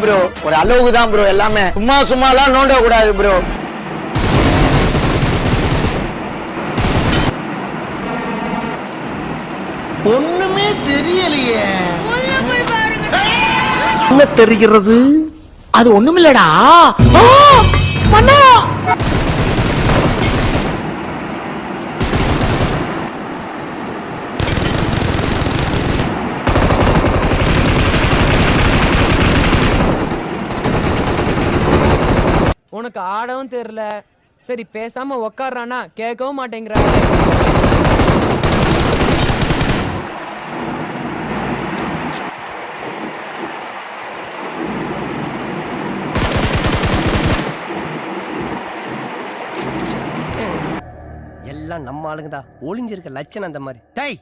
Bro ஒரு அளவுக்கு தான் ப்ரோ எல்லாமே, சும்மாலாம் நோண்ட கூடாது ப்ரோ. ஒண்ணுமே தெரியலையே. என்ன தெரிகிறது? அது ஒண்ணுமில்லடா. உனக்கு ஆடவும் தெரியல, சரி பேசாம உக்காடுறானா கேட்கவும் மாட்டேங்கிற. எல்லாம் நம்ம ஆளுங்கதான், ஒளிஞ்சிருக்க லட்சணம் அந்த மாதிரி. டேய்